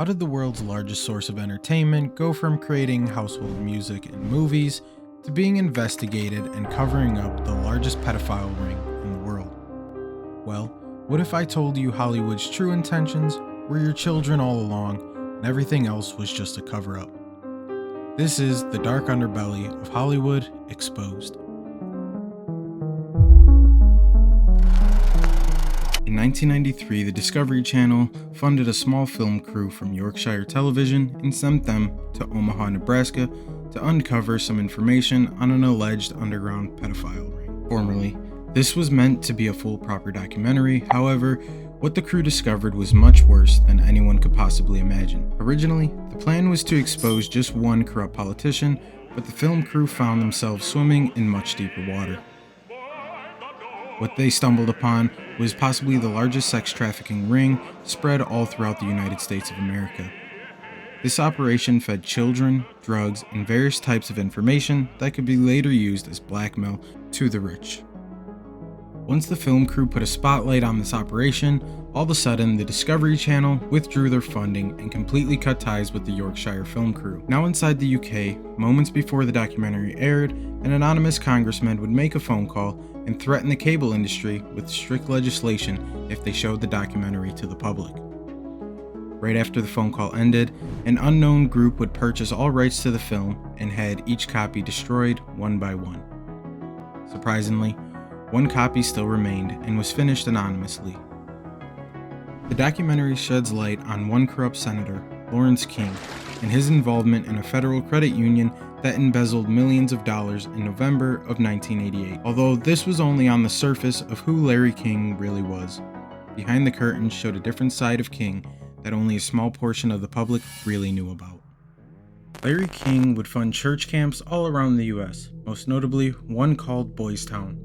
How did the world's largest source of entertainment go from creating household music and movies to being investigated and covering up the largest pedophile ring in the world? Well, what if I told you Hollywood's true intentions were your children all along and everything else was just a cover-up? This is the dark underbelly of Hollywood Exposed. In 1993, the Discovery Channel funded a small film crew from Yorkshire Television and sent them to Omaha, Nebraska to uncover some information on an alleged underground pedophile ring. Formerly, this was meant to be a full proper documentary. However, what the crew discovered was much worse than anyone could possibly imagine. Originally, the plan was to expose just one corrupt politician, but the film crew found themselves swimming in much deeper water. What they stumbled upon was possibly the largest sex trafficking ring spread all throughout the United States of America. This operation fed children, drugs, and various types of information that could be later used as blackmail to the rich. Once the film crew put a spotlight on this operation, all of a sudden the Discovery Channel withdrew their funding and completely cut ties with the Yorkshire film crew. Now inside the UK, moments before the documentary aired, an anonymous congressman would make a phone call and threaten the cable industry with strict legislation if they showed the documentary to the public. Right after the phone call ended, an unknown group would purchase all rights to the film and had each copy destroyed one by one. Surprisingly, one copy still remained and was finished anonymously. The documentary sheds light on one corrupt senator, Lawrence King, and his involvement in a federal credit union that embezzled millions of dollars in November of 1988. Although this was only on the surface of who Larry King really was, behind the curtain showed a different side of King that only a small portion of the public really knew about. Larry King would fund church camps all around the US, most notably one called Boys Town,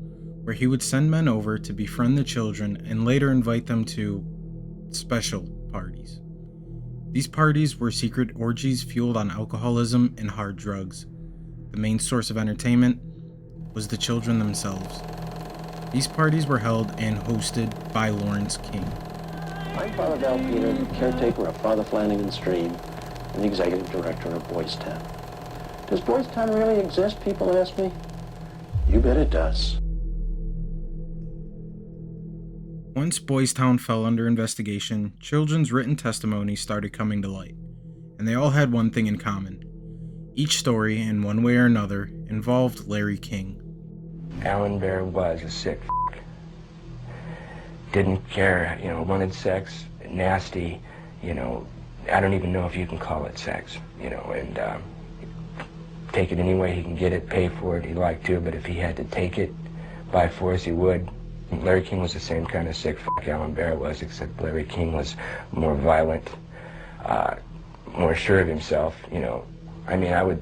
where he would send men over to befriend the children and later invite them to special parties. These parties were secret orgies fueled on alcoholism and hard drugs. The main source of entertainment was the children themselves. These parties were held and hosted by Lawrence King. I'm Father Val Peter, the caretaker of Father Flanagan Stream and the executive director of Boys Town. Does Boys Town really exist, people ask me? You bet it does. Once Boys Town fell under investigation, children's written testimonies started coming to light, and they all had one thing in common. Each story, in one way or another, involved Larry King. Alan Bear was a sick f***. Didn't care, wanted sex, nasty, I don't even know if you can call it sex, and take it any way he can get it, pay for it, he liked to, but if he had to take it by force, he would. Larry King was the same kind of sick f*** Alan Bear was, except Larry King was more violent, more sure of himself, I would,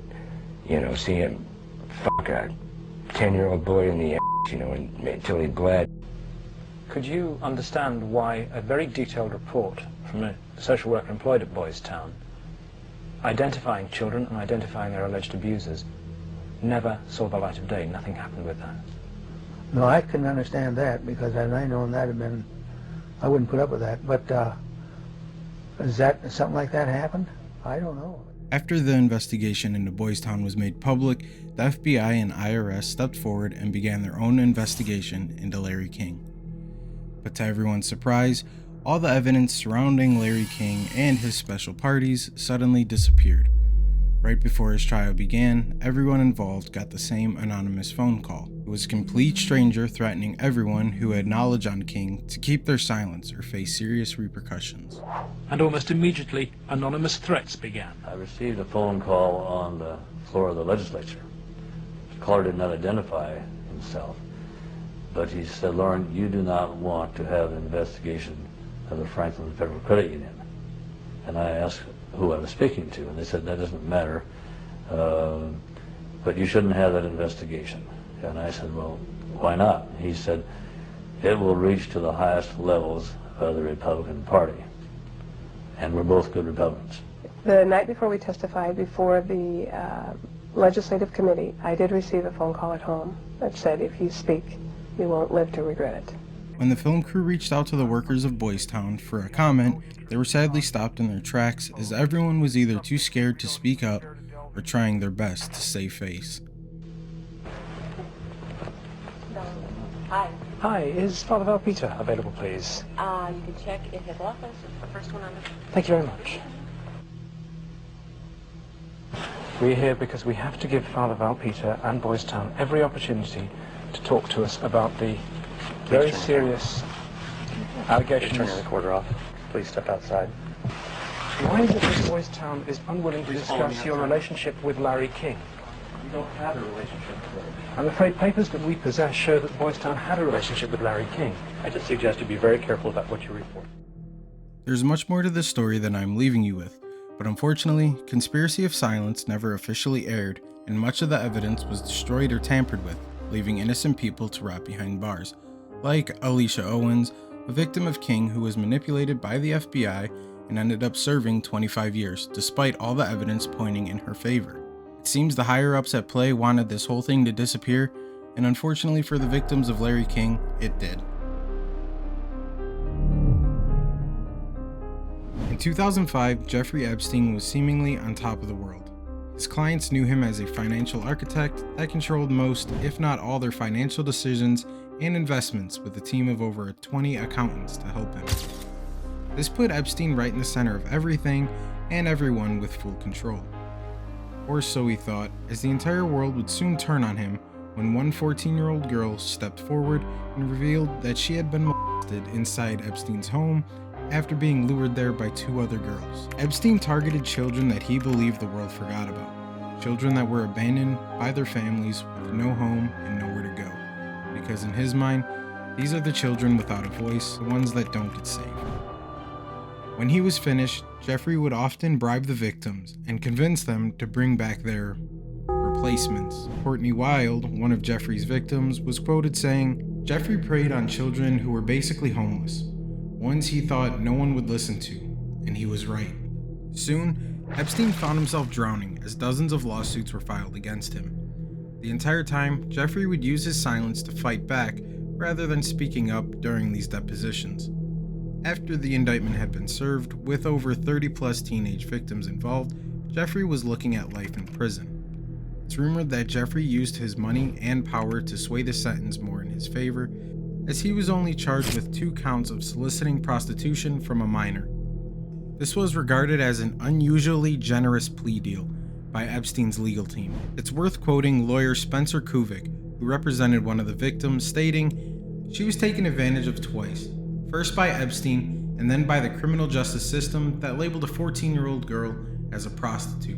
see him fuck a 10-year-old boy in the ass, until he bled. Could you understand why a very detailed report from a social worker employed at Boys Town, identifying children and identifying their alleged abusers, never saw the light of day? Nothing happened with that. No, I couldn't understand that, because had I known that had been, I wouldn't put up with that. But is that something like that happened? I don't know. After the investigation into Boys Town was made public, the FBI and IRS stepped forward and began their own investigation into Larry King. But to everyone's surprise, all the evidence surrounding Larry King and his special parties suddenly disappeared. Right before his trial began, everyone involved got the same anonymous phone call. It was a complete stranger threatening everyone who had knowledge on King to keep their silence or face serious repercussions. And almost immediately, anonymous threats began. I received a phone call on the floor of the legislature. The caller did not identify himself, but he said, "Lauren, you do not want to have an investigation of the Franklin Federal Credit Union." And I asked who I was speaking to, and they said, "That doesn't matter, but you shouldn't have that investigation." And I said, "Well, why not?" He said, "It will reach to the highest levels of the Republican Party, and we're both good Republicans." The night before we testified before the legislative committee, I did receive a phone call at home that said, "If you speak, you won't live to regret it." When the film crew reached out to the workers of Boys Town for a comment, they were sadly stopped in their tracks as everyone was either too scared to speak up or trying their best to save face. Hi. Hi, is Father Valpeter available, please? You can check in his office. It's the first one on the... Thank you very much. We're here because we have to give Father Valpeter and Boys Town every opportunity to talk to us about the very serious allegations. Turn your recorder off. Please step outside. Why is it that Boys Town is unwilling to discuss your relationship with Larry King? We don't have a relationship with Larry. I'm afraid papers that we possess show that Boys Town had a relationship with Larry King. I just suggest you be very careful about what you report. There's much more to this story than I'm leaving you with, but unfortunately, Conspiracy of Silence never officially aired, and much of the evidence was destroyed or tampered with, leaving innocent people to rot behind bars, like Alicia Owens, a victim of King who was manipulated by the FBI and ended up serving 25 years, despite all the evidence pointing in her favor. It seems the higher-ups at play wanted this whole thing to disappear, and unfortunately for the victims of Larry King, it did. In 2005, Jeffrey Epstein was seemingly on top of the world. His clients knew him as a financial architect that controlled most, if not all, their financial decisions and investments with a team of over 20 accountants to help him. This put Epstein right in the center of everything and everyone with full control. Or so he thought, as the entire world would soon turn on him when one 14-year-old girl stepped forward and revealed that she had been molested inside Epstein's home after being lured there by 2 other girls. Epstein targeted children that he believed the world forgot about, children that were abandoned by their families with no home and nowhere to go, because in his mind, these are the children without a voice, the ones that don't get saved. When he was finished, Jeffrey would often bribe the victims and convince them to bring back their replacements. Courtney Wild, one of Jeffrey's victims, was quoted saying, "Jeffrey preyed on children who were basically homeless, ones he thought no one would listen to, and he was right." Soon, Epstein found himself drowning as dozens of lawsuits were filed against him. The entire time, Jeffrey would use his silence to fight back rather than speaking up during these depositions. After the indictment had been served, with over 30-plus teenage victims involved, Jeffrey was looking at life in prison. It's rumored that Jeffrey used his money and power to sway the sentence more in his favor, as he was only charged with 2 counts of soliciting prostitution from a minor. This was regarded as an unusually generous plea deal by Epstein's legal team. It's worth quoting lawyer Spencer Kuvik, who represented one of the victims, stating, "She was taken advantage of twice. First by Epstein, and then by the criminal justice system that labeled a 14-year-old girl as a prostitute."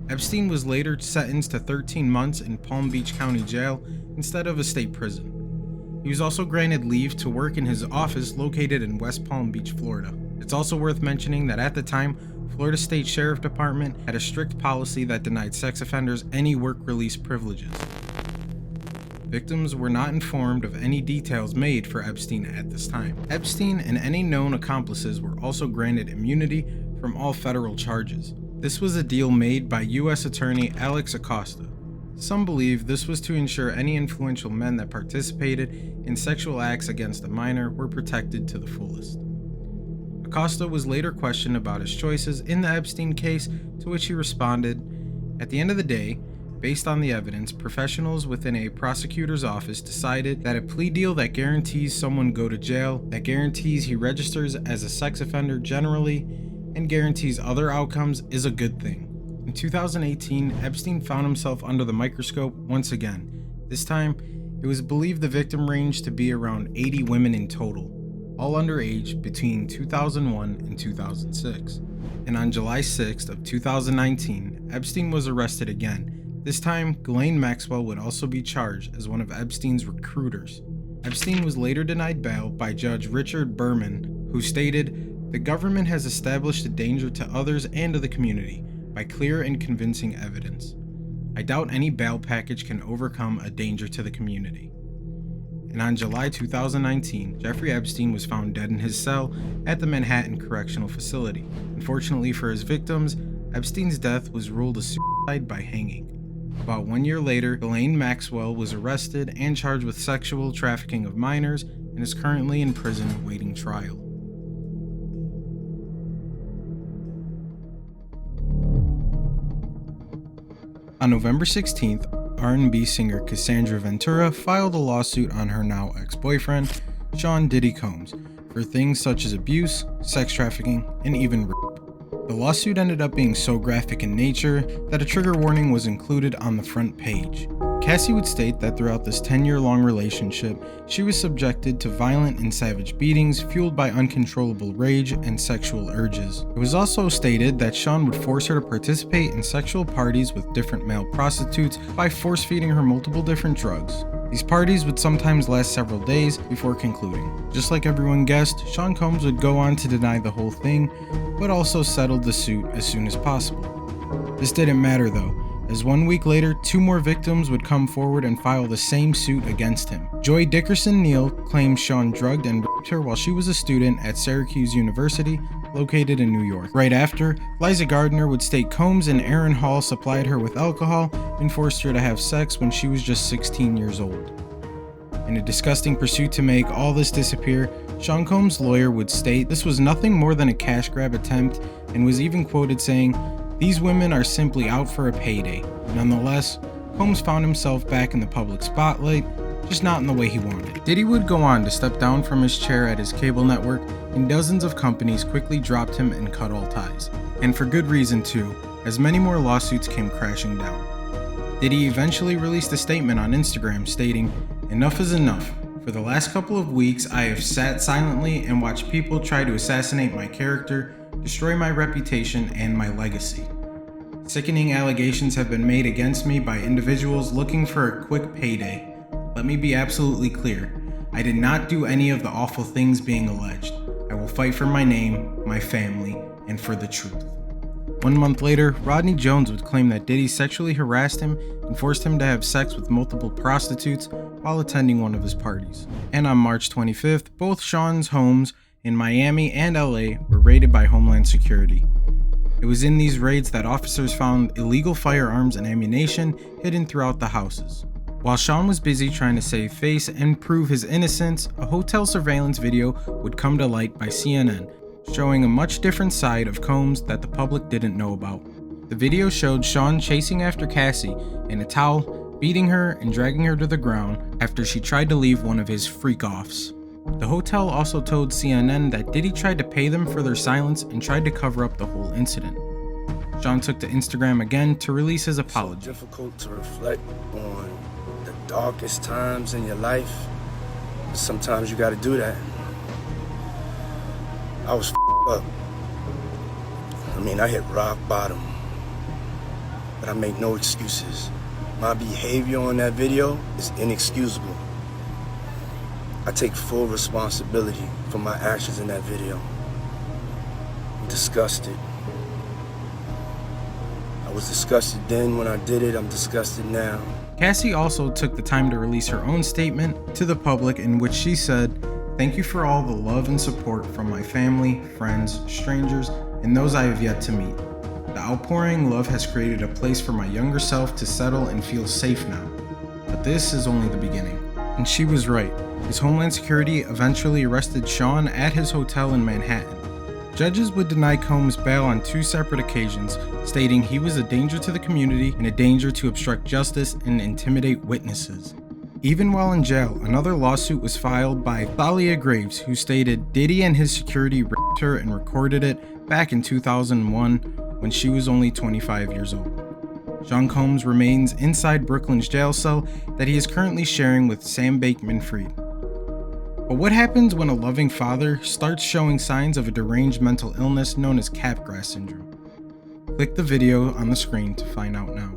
Epstein was later sentenced to 13 months in Palm Beach County Jail instead of a state prison. He was also granted leave to work in his office located in West Palm Beach, Florida. It's also worth mentioning that at the time, Florida State Sheriff Department had a strict policy that denied sex offenders any work release privileges. Victims were not informed of any details made for Epstein at this time. Epstein and any known accomplices were also granted immunity from all federal charges. This was a deal made by U.S. Attorney Alex Acosta. Some believe this was to ensure any influential men that participated in sexual acts against a minor were protected to the fullest. Acosta was later questioned about his choices in the Epstein case, to which he responded, "At the end of the day, based on the evidence, professionals within a prosecutor's office decided that a plea deal that guarantees someone go to jail, that guarantees he registers as a sex offender generally, and guarantees other outcomes is a good thing." In 2018, Epstein found himself under the microscope once again. This time, it was believed the victim ranged to be around 80 women in total, all underage between 2001 and 2006. And on July 6th of 2019, Epstein was arrested again. This time, Ghislaine Maxwell would also be charged as one of Epstein's recruiters. Epstein was later denied bail by Judge Richard Berman, who stated, "The government has established a danger to others and to the community by clear and convincing evidence. I doubt any bail package can overcome a danger to the community." And on July 2019, Jeffrey Epstein was found dead in his cell at the Manhattan Correctional Facility. Unfortunately for his victims, Epstein's death was ruled a suicide by hanging. About 1 year later, Ghislaine Maxwell was arrested and charged with sexual trafficking of minors and is currently in prison waiting trial. On November 16th, R&B singer Cassandra Ventura filed a lawsuit on her now ex-boyfriend, Sean Diddy Combs, for things such as abuse, sex trafficking, and even rape. The lawsuit ended up being so graphic in nature that a trigger warning was included on the front page. Cassie would state that throughout this 10-year-long relationship, she was subjected to violent and savage beatings fueled by uncontrollable rage and sexual urges. It was also stated that Sean would force her to participate in sexual parties with different male prostitutes by force-feeding her multiple different drugs. These parties would sometimes last several days before concluding. Just like everyone guessed, Sean Combs would go on to deny the whole thing, but also settled the suit as soon as possible. This didn't matter though, as 1 week later, 2 more victims would come forward and file the same suit against him. Joy Dickerson Neal claimed Sean drugged and raped her while she was a student at Syracuse University, located in New York. Right after, Liza Gardner would state Combs and Aaron Hall supplied her with alcohol and forced her to have sex when she was just 16 years old. In a disgusting pursuit to make all this disappear, Sean Combs' lawyer would state this was nothing more than a cash grab attempt and was even quoted saying, "These women are simply out for a payday." Nonetheless, Combs found himself back in the public spotlight, just not in the way he wanted. Diddy would go on to step down from his chair at his cable network, and dozens of companies quickly dropped him and cut all ties. And for good reason too, as many more lawsuits came crashing down. Diddy eventually released a statement on Instagram stating, "Enough is enough. For the last couple of weeks, I have sat silently and watched people try to assassinate my character, destroy my reputation and my legacy. Sickening allegations have been made against me by individuals looking for a quick payday. Let me be absolutely clear. I did not do any of the awful things being alleged. I will fight for my name, my family, and for the truth." 1 month later, Rodney Jones would claim that Diddy sexually harassed him and forced him to have sex with multiple prostitutes while attending one of his parties. And on March 25th, both Sean's homes in Miami and LA were raided by Homeland Security. It was in these raids that officers found illegal firearms and ammunition hidden throughout the houses. While Sean was busy trying to save face and prove his innocence, a hotel surveillance video would come to light by CNN, showing a much different side of Combs that the public didn't know about. The video showed Sean chasing after Cassie in a towel, beating her and dragging her to the ground after she tried to leave one of his freak-offs. The hotel also told CNN that Diddy tried to pay them for their silence and tried to cover up the whole incident. Sean took to Instagram again to release his apology. It's so difficult to reflect on the darkest times in your life. Sometimes you gotta do that. I was up. I hit rock bottom. But I make no excuses. My behavior on that video is inexcusable. I take full responsibility for my actions in that video. I'm disgusted. I was disgusted then when I did it, I'm disgusted now. Cassie also took the time to release her own statement to the public in which she said, "Thank you for all the love and support from my family, friends, strangers, and those I have yet to meet. The outpouring love has created a place for my younger self to settle and feel safe now. But this is only the beginning." And she was right, as Homeland Security eventually arrested Sean at his hotel in Manhattan. Judges would deny Combs bail on 2 separate occasions, stating he was a danger to the community and a danger to obstruct justice and intimidate witnesses. Even while in jail, another lawsuit was filed by Thalia Graves, who stated Diddy and his security raped her and recorded it back in 2001 when she was only 25 years old. Sean Combs remains inside Brooklyn's jail cell that he is currently sharing with Sam Bankman-Fried. But what happens when a loving father starts showing signs of a deranged mental illness known as Capgras syndrome? Click the video on the screen to find out now.